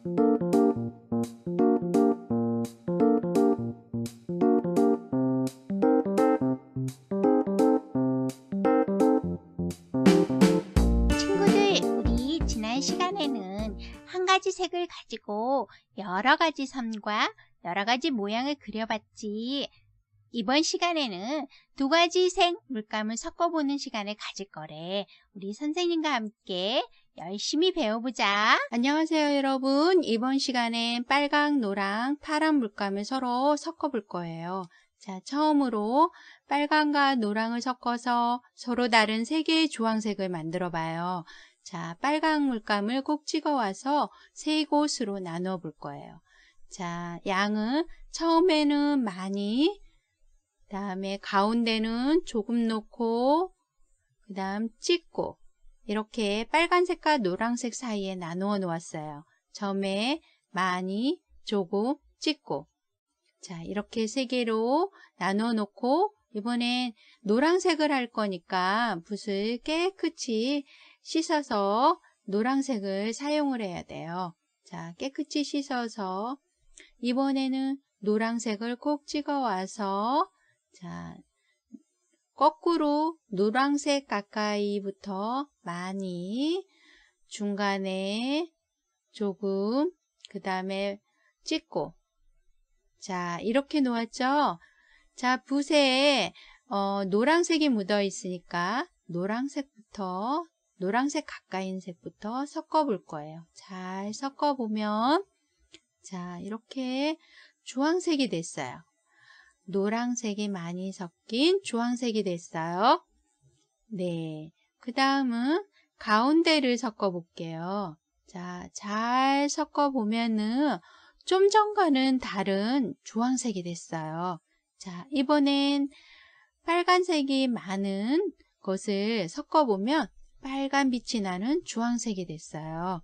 친구들, 우리 지난 시간에는 한 가지 색을 가지고 여러 가지 선과 여러 가지 모양을 그려봤지. 이번 시간에는 두 가지 색 물감을 섞어보는 시간을 가질 거래. 우리 선생님과 함께 열심히 배워보자. 안녕하세요, 여러분. 이번 시간엔 빨강, 노랑, 파란 물감을 서로 섞어볼 거예요. 자, 처음으로 빨강과 노랑을 섞어서 서로 다른 세 개의 주황색을 만들어 봐요. 자, 빨강 물감을 꼭 찍어와서 세 곳으로 나누어 볼 거예요. 자, 양은 처음에는 많이, 그 다음에 가운데는 조금 놓고, 그 다음 찍고, 이렇게 빨간색과 노란색 사이에 나누어 놓았어요. 처음에 많이, 조금, 찍고. 자, 이렇게 세 개로 나누어 놓고 이번엔 노란색을 할 거니까 붓을 깨끗이 씻어서 노란색을 사용을 해야 돼요. 자, 깨끗이 씻어서 이번에는 노란색을 꼭 찍어 와서 자, 거꾸로 노란색 가까이부터 많이, 중간에 조금, 그 다음에 찍고. 자, 이렇게 놓았죠? 자, 붓에 노란색이 묻어 있으니까 노란색 가까이 색부터 섞어 볼 거예요. 잘 섞어 보면 자, 이렇게 주황색이 됐어요. 노란색이 많이 섞인 주황색이 됐어요. 네, 그 다음은 가운데를 섞어 볼게요. 자, 잘 섞어 보면은 좀 전과는 다른 주황색이 됐어요. 자, 이번엔 빨간색이 많은 것을 섞어 보면 빨간 빛이 나는 주황색이 됐어요.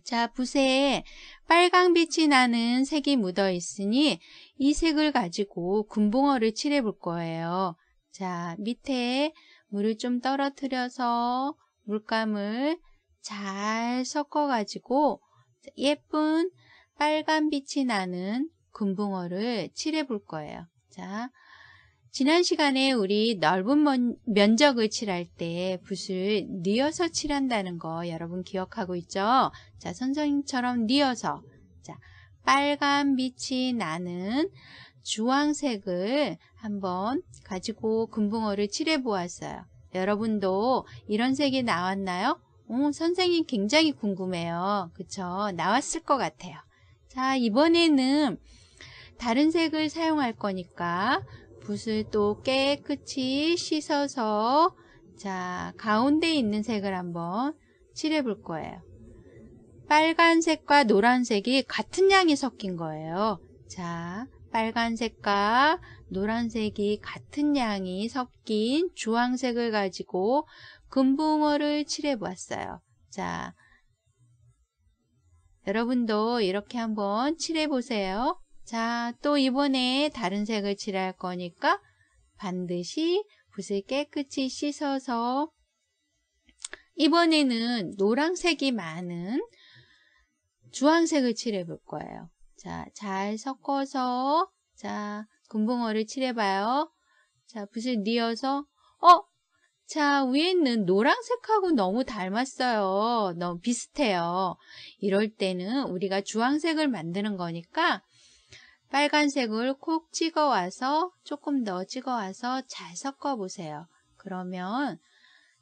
자, 붓에 빨강 빛이 나는 색이 묻어 있으니 이 색을 가지고 금붕어를 칠해 볼 거예요. 자, 밑에 물을 좀 떨어뜨려서 물감을 잘 섞어 가지고 예쁜 빨간 빛이 나는 금붕어를 칠해 볼 거예요. 자, 지난 시간에 우리 넓은 면적을 칠할 때 붓을 뉘어서 칠한다는 거 여러분 기억하고 있죠? 자, 선생님처럼 뉘어서 자, 빨간 빛이 나는 주황색을 한번 가지고 금붕어를 칠해 보았어요. 여러분도 이런 색이 나왔나요? 선생님 굉장히 궁금해요. 그쵸? 나왔을 것 같아요. 자, 이번에는 다른 색을 사용할 거니까 붓을 또 깨끗이 씻어서 자, 가운데 있는 색을 한번 칠해 볼 거예요. 빨간색과 노란색이 같은 양이 섞인 거예요. 자, 빨간색과 노란색이 같은 양이 섞인 주황색을 가지고 금붕어를 칠해 보았어요. 자, 여러분도 이렇게 한번 칠해 보세요. 자, 또 이번에 다른 색을 칠할 거니까 반드시 붓을 깨끗이 씻어서 이번에는 노란색이 많은 주황색을 칠해 볼 거예요. 자, 잘 섞어서 자, 금붕어를 칠해 봐요. 자, 붓을 뉘어서 자, 위에는 노란색하고 너무 닮았어요. 너무 비슷해요. 이럴 때는 우리가 주황색을 만드는 거니까 빨간색을 콕 찍어와서 조금 더 찍어와서 잘 섞어보세요. 그러면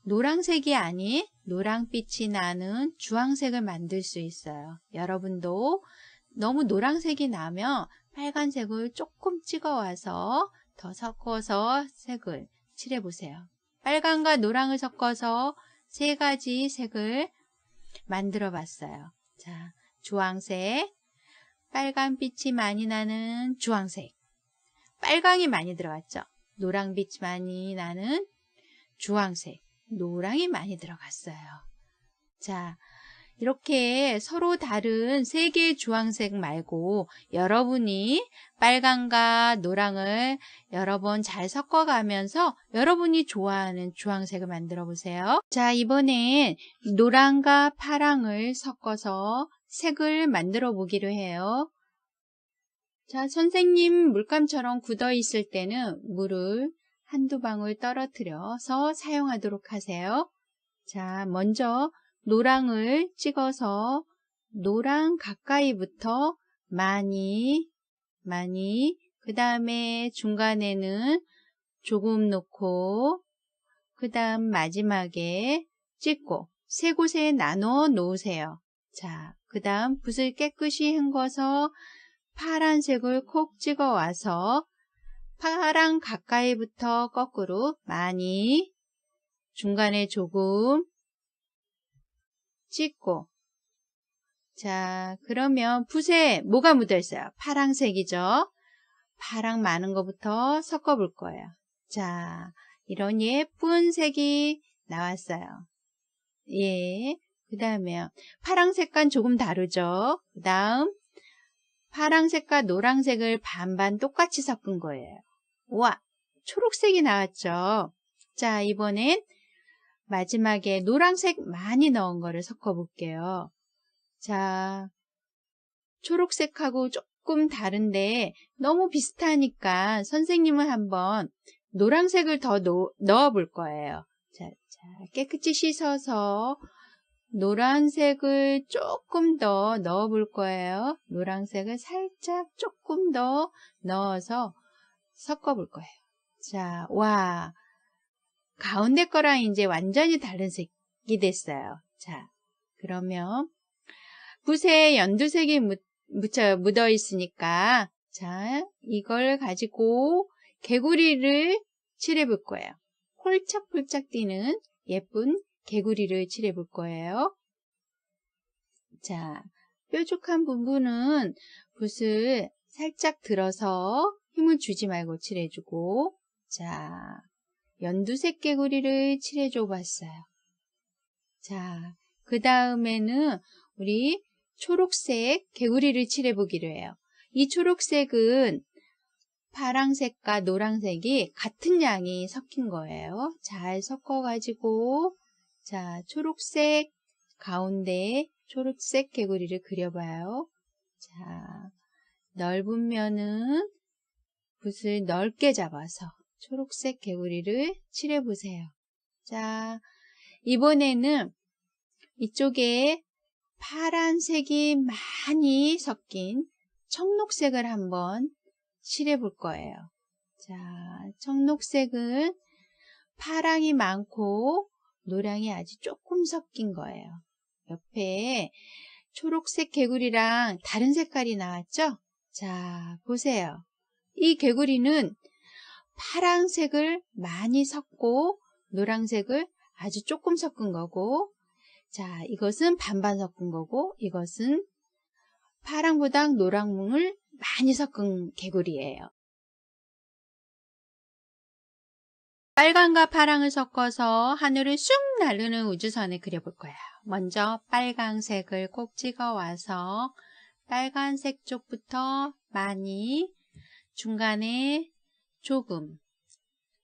노란색이 아닌 노란빛이 나는 주황색을 만들 수 있어요. 여러분도 너무 노란색이 나면 빨간색을 조금 찍어와서 더 섞어서 색을 칠해보세요. 빨간과 노랑을 섞어서 세 가지 색을 만들어 봤어요. 자, 주황색, 빨간빛이 많이 나는 주황색, 빨강이 많이 들어갔죠. 노랑빛이 많이 나는 주황색, 노랑이 많이 들어갔어요. 자, 이렇게 서로 다른 세 개의 주황색 말고 여러분이 빨강과 노랑을 여러 번 잘 섞어가면서 여러분이 좋아하는 주황색을 만들어 보세요. 자, 이번엔 노랑과 파랑을 섞어서 색을 만들어 보기로 해요. 자, 선생님 물감처럼 굳어 있을 때는 물을 한두 방울 떨어뜨려서 사용하도록 하세요. 자, 먼저 노랑을 찍어서 노랑 가까이부터 많이, 그 다음에 중간에는 조금 놓고, 그 다음 마지막에 찍고 세 곳에 나눠 놓으세요. 자, 그 다음 붓을 깨끗이 헹궈서 파란색을 콕 찍어 와서 파랑 가까이부터 거꾸로 많이, 중간에 조금 찍고, 자, 그러면 붓에 뭐가 묻어 있어요? 파랑색이죠? 파랑 많은 것부터 섞어 볼 거예요. 자, 이런 예쁜 색이 나왔어요. 예. 그 다음에 파랑색과 조금 다르죠? 그 다음 파랑색과 노란색을 반반 똑같이 섞은 거예요. 와, 초록색이 나왔죠? 자, 이번엔 마지막에 노란색 많이 넣은 거를 섞어 볼게요. 자, 초록색하고 조금 다른데 너무 비슷하니까 선생님은 한번 노란색을 더 넣어 볼 거예요. 자, 깨끗이 씻어서 노란색을 조금 더 넣어 볼 거예요. 노란색을 살짝 조금 더 넣어서 섞어 볼 거예요. 자, 와, 가운데 거랑 이제 완전히 다른 색이 됐어요. 자, 그러면 붓에 연두색이 묻어 있으니까, 자, 이걸 가지고 개구리를 칠해 볼 거예요. 폴짝폴짝 뛰는 예쁜 개구리를 칠해 볼 거예요. 자, 뾰족한 부분은 붓을 살짝 들어서 힘을 주지 말고 칠해주고, 자, 연두색 개구리를 칠해줘 봤어요. 자, 그 다음에는 우리 초록색 개구리를 칠해보기로 해요. 이 초록색은 파랑색과 노란색이 같은 양이 섞인 거예요. 잘 섞어가지고, 자, 초록색 가운데 초록색 개구리를 그려봐요. 자, 넓은 면은 붓을 넓게 잡아서 초록색 개구리를 칠해보세요. 자, 이번에는 이쪽에 파란색이 많이 섞인 청록색을 한번 칠해볼 거예요. 자, 청록색은 파랑이 많고 노랑이 아주 조금 섞인 거예요. 옆에 초록색 개구리랑 다른 색깔이 나왔죠? 자, 보세요. 이 개구리는 파란색을 많이 섞고 노란색을 아주 조금 섞은 거고, 자, 이것은 반반 섞은 거고, 이것은 파랑보다 노랑을 많이 섞은 개구리예요. 빨강과 파랑을 섞어서 하늘을 쑥 나르는 우주선을 그려볼 거예요. 먼저 빨강색을 꼭 찍어 와서 빨간색 쪽부터 많이, 중간에 조금,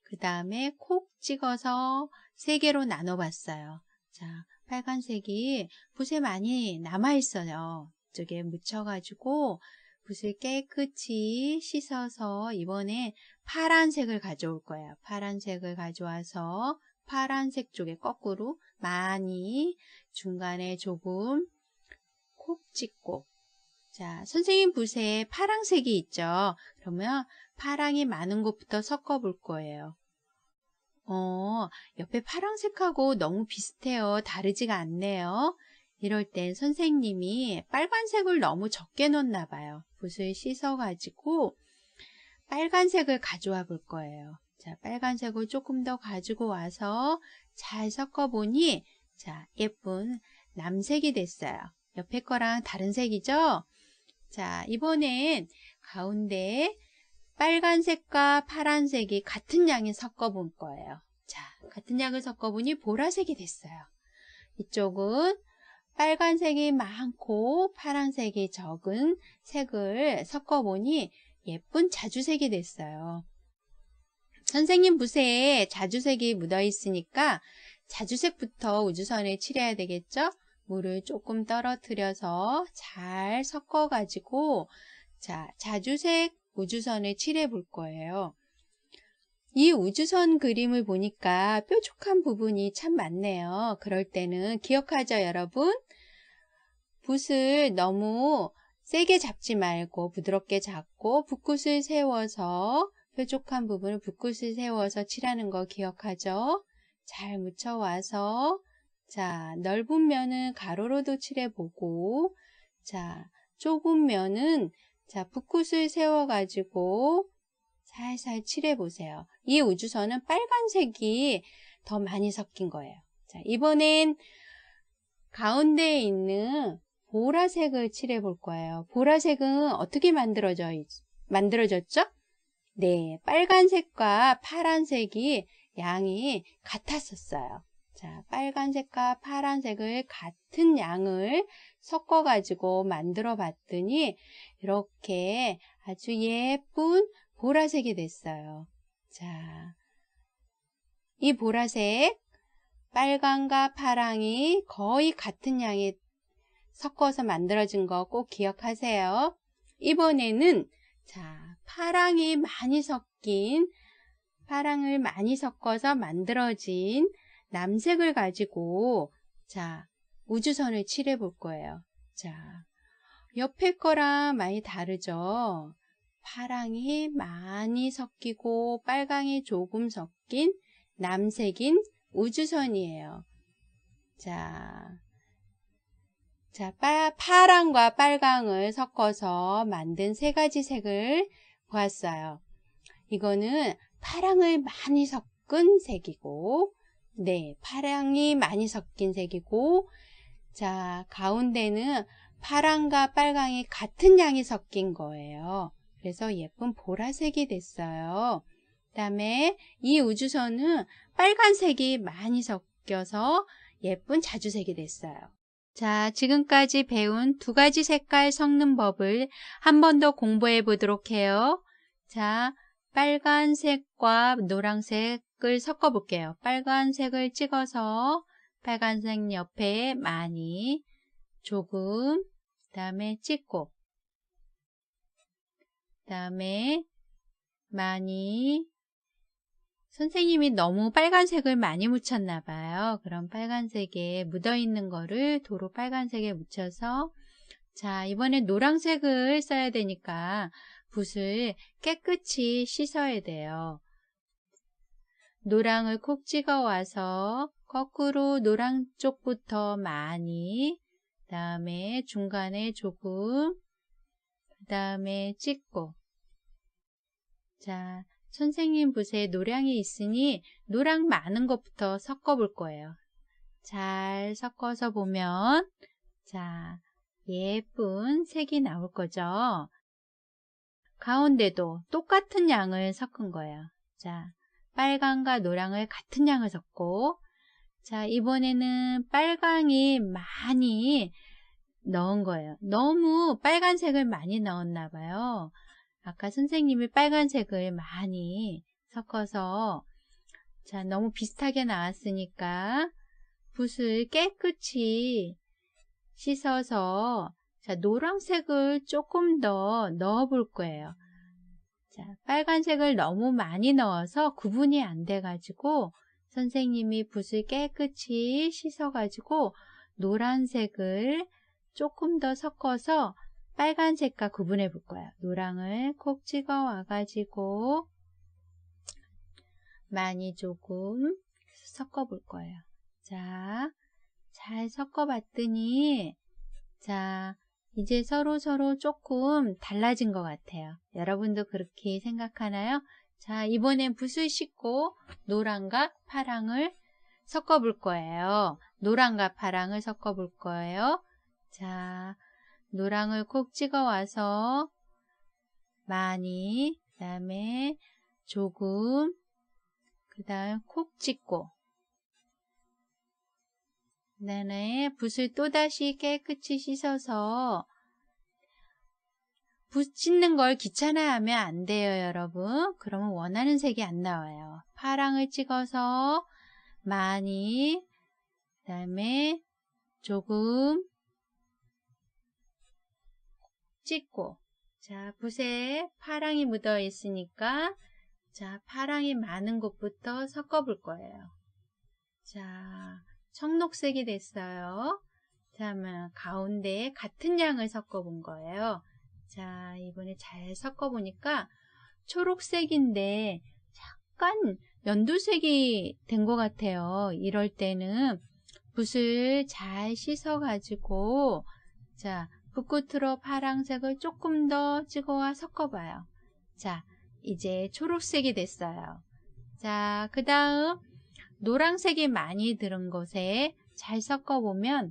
그 다음에 콕 찍어서 3개로 나눠 봤어요. 자, 빨간색이 붓에 많이 남아 있어요. 이쪽에 묻혀가지고 붓을 깨끗이 씻어서 이번에 파란색을 가져올 거예요. 파란색을 가져와서 파란색 쪽에 거꾸로 많이, 중간에 조금 콕 찍고, 자, 선생님 붓에 파란색이 있죠. 그러면 파랑이 많은 곳부터 섞어 볼 거예요. 옆에 파란색하고 너무 비슷해요. 다르지가 않네요. 이럴 땐 선생님이 빨간색을 너무 적게 넣었나 봐요. 붓을 씻어가지고 빨간색을 가져와 볼 거예요. 자, 빨간색을 조금 더 가지고 와서 잘 섞어보니, 자, 예쁜 남색이 됐어요. 옆에 거랑 다른 색이죠? 자, 이번엔 가운데 빨간색과 파란색이 같은 양을 섞어볼 거예요. 자, 같은 양을 섞어보니 보라색이 됐어요. 이쪽은 빨간색이 많고 파란색이 적은 색을 섞어보니 예쁜 자주색이 됐어요. 선생님 붓에 자주색이 묻어 있으니까 자주색부터 우주선에 칠해야 되겠죠? 물을 조금 떨어뜨려서 잘 섞어 가지고 자주색 우주선을 칠해 볼 거예요. 이 우주선 그림을 보니까 뾰족한 부분이 참 많네요. 그럴 때는 기억하죠, 여러분? 붓을 너무 세게 잡지 말고 부드럽게 잡고 붓끝을 세워서 뾰족한 부분을 붓끝을 세워서 칠하는 거 기억하죠? 잘 묻혀와서 넓은 면은 가로로도 칠해보고 좁은 면은 붓끝을 세워가지고 살살 칠해보세요. 이 우주선은 빨간색이 더 많이 섞인 거예요. 이번엔 가운데에 있는 보라색을 칠해 볼 거예요. 보라색은 어떻게 만들어졌죠? 네, 빨간색과 파란색이 양이 같았었어요. 빨간색과 파란색을 같은 양을 섞어 가지고 만들어 봤더니 이렇게 아주 예쁜 보라색이 됐어요. 이 보라색, 빨강과 파랑이 거의 같은 양이 섞어서 만들어진 거 꼭 기억하세요. 이번에는 파랑을 많이 섞어서 만들어진 남색을 가지고 우주선을 칠해 볼 거예요. 옆에 거랑 많이 다르죠? 파랑이 많이 섞이고 빨강이 조금 섞인 남색인 우주선이에요. 파랑과 빨강을 섞어서 만든 세 가지 색을 보았어요. 이거는 파랑을 많이 섞은 색이고, 네, 파랑이 많이 섞인 색이고, 가운데는 파랑과 빨강이 같은 양이 섞인 거예요. 그래서 예쁜 보라색이 됐어요. 그 다음에 이 우주선은 빨간색이 많이 섞여서 예쁜 자주색이 됐어요. 지금까지 배운 두 가지 색깔 섞는 법을 한 번 더 공부해 보도록 해요. 빨간색과 노란색을 섞어 볼게요. 빨간색을 찍어서 빨간색 옆에 많이, 조금, 그 다음에 찍고, 그 다음에 많이. 선생님이 너무 빨간색을 많이 묻혔나 봐요. 그럼 빨간색에 묻어 있는 거를 도로 빨간색에 묻혀서, 이번엔 노란색을 써야 되니까 붓을 깨끗이 씻어야 돼요. 노랑을 콕 찍어 와서 거꾸로 노랑 쪽부터 많이, 그 다음에 중간에 조금, 그 다음에 찍고. 선생님 붓에 노랑이 있으니 노랑 많은 것부터 섞어 볼 거예요. 잘 섞어서 보면 예쁜 색이 나올 거죠. 가운데도 똑같은 양을 섞은 거예요. 빨강과 노랑을 같은 양을 섞고, 이번에는 빨강이 많이 넣은 거예요. 너무 빨간색을 많이 넣었나 봐요. 아까 선생님이 빨간색을 많이 섞어서 너무 비슷하게 나왔으니까 붓을 깨끗이 씻어서 노란색을 조금 더 넣어 볼 거예요. 빨간색을 너무 많이 넣어서 구분이 안 돼 가지고 선생님이 붓을 깨끗이 씻어 가지고 노란색을 조금 더 섞어서 빨간색과 구분해 볼 거예요. 노랑을 콕 찍어 와가지고 많이 조금 섞어 볼 거예요. 잘 섞어 봤더니 이제 서로 조금 달라진 것 같아요. 여러분도 그렇게 생각하나요? 이번엔 붓을 씻고 노랑과 파랑을 섞어 볼 거예요. 노랑과 파랑을 섞어 볼 거예요. 노랑을 콕 찍어 와서 많이, 그 다음에 조금, 그 다음 콕 찍고, 그다음에 붓을 또다시 깨끗이 씻어서 붓 씻는 걸 귀찮아하면 안 돼요, 여러분. 그러면 원하는 색이 안 나와요. 파랑을 찍어서 많이, 그다음에 조금 찍고, 자, 붓에 파랑이 묻어 있으니까, 자, 파랑이 많은 곳부터 섞어 볼 거예요. 자, 청록색이 됐어요. 자, 그러면 가운데에 같은 양을 섞어 본 거예요. 자, 이번에 잘 섞어 보니까 초록색인데 약간 연두색이 된 것 같아요. 이럴 때는 붓을 잘 씻어 가지고, 자, 붓 끝으로 파랑색을 조금 더 찍어와 섞어 봐요. 자, 이제 초록색이 됐어요. 자, 그 다음 노란색이 많이 들은 곳에 잘 섞어 보면,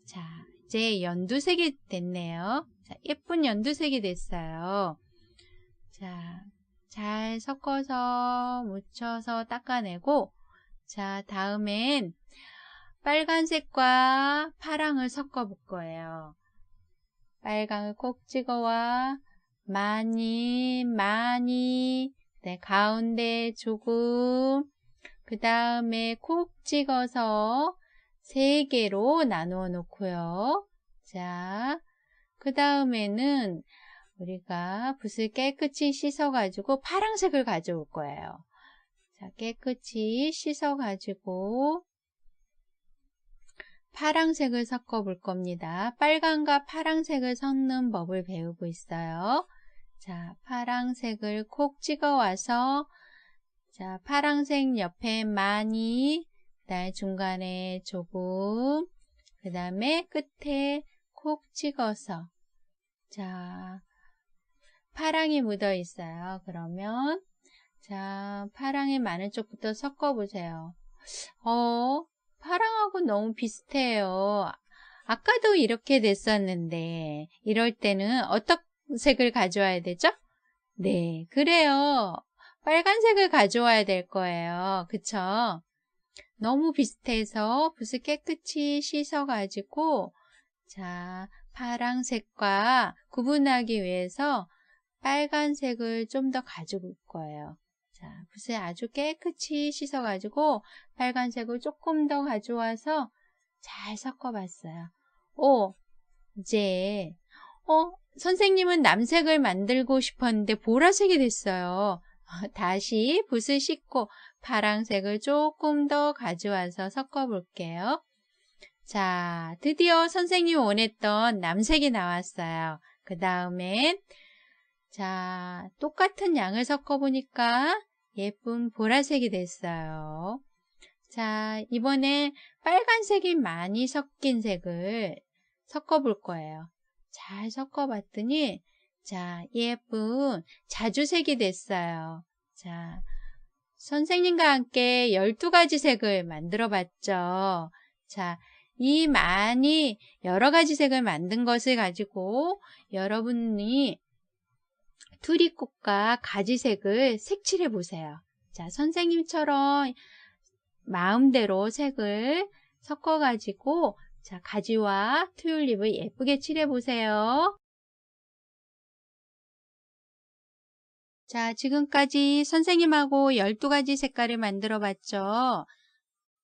자, 이제 연두색이 됐네요. 자, 예쁜 연두색이 됐어요. 자, 잘 섞어서 묻혀서 닦아내고, 자, 다음엔 빨간색과 파랑을 섞어 볼 거예요. 빨강을 꼭 찍어와 많이, 네, 가운데 조금, 그 다음에 콕 찍어서 3개로 나누어 놓고요. 자, 그 다음에는 우리가 붓을 깨끗이 씻어가지고 파란색을 가져올 거예요. 자, 깨끗이 씻어가지고 파란색을 섞어 볼 겁니다. 빨강과 파란색을 섞는 법을 배우고 있어요. 자, 파란색을 콕 찍어 와서, 자, 파란색 옆에 많이, 그다음에 중간에 조금, 그 다음에 끝에 콕 찍어서, 자, 파랑이 묻어 있어요. 그러면, 자, 파랑이 많은 쪽부터 섞어 보세요. 파랑하고 너무 비슷해요. 아까도 이렇게 됐었는데, 이럴 때는 어떤 색을 가져와야 되죠? 네, 그래요. 빨간색을 가져와야 될 거예요. 그쵸? 너무 비슷해서 붓을 깨끗이 씻어가지고, 자, 파랑색과 구분하기 위해서 빨간색을 좀 더 가져올 거예요. 자, 붓을 아주 깨끗이 씻어가지고 빨간색을 조금 더 가져와서 잘 섞어봤어요. 이제 선생님은 남색을 만들고 싶었는데 보라색이 됐어요. 다시 붓을 씻고 파란색을 조금 더 가져와서 섞어볼게요. 자, 드디어 선생님이 원했던 남색이 나왔어요. 그 다음엔 자, 똑같은 양을 섞어보니까 예쁜 보라색이 됐어요. 자, 이번에 빨간색이 많이 섞인 색을 섞어볼 거예요. 잘 섞어봤더니, 자, 예쁜 자주색이 됐어요. 자, 선생님과 함께 12가지 색을 만들어 봤죠. 자, 이 많이 여러 가지 색을 만든 것을 가지고 여러분이 투리꽃과 가지색을 색칠해 보세요. 자, 선생님처럼 마음대로 색을 섞어가지고, 자, 가지와 튤립을 예쁘게 칠해 보세요. 자, 지금까지 선생님하고 12가지 색깔을 만들어 봤죠.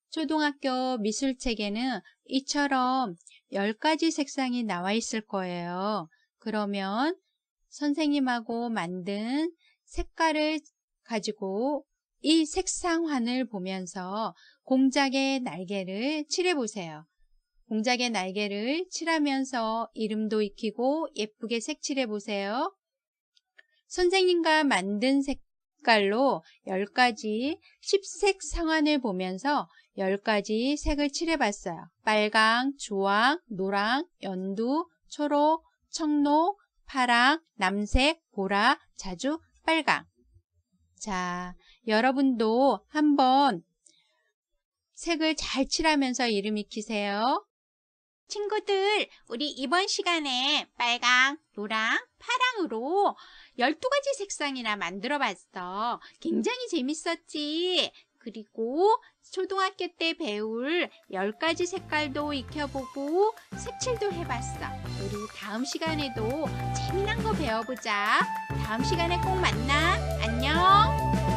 초등학교 미술책에는 이처럼 10가지 색상이 나와 있을 거예요. 그러면 선생님하고 만든 색깔을 가지고 이 색상환을 보면서 공작의 날개를 칠해보세요. 공작의 날개를 칠하면서 이름도 익히고 예쁘게 색칠해보세요. 선생님과 만든 색깔로 10가지 10색 상환을 보면서 10가지 색을 칠해봤어요. 빨강, 주황, 노랑, 연두, 초록, 청록, 파랑, 남색, 보라, 자주, 빨강. 자, 여러분도 한번 색을 잘 칠하면서 이름 익히세요. 친구들, 우리 이번 시간에 빨강, 노랑, 파랑으로 12가지 색상이나 만들어 봤어. 굉장히 재밌었지? 그리고 초등학교 때 배울 10가지 색깔도 익혀보고 색칠도 해봤어. 우리 다음 시간에도 재미난 거 배워보자. 다음 시간에 꼭 만나. 안녕.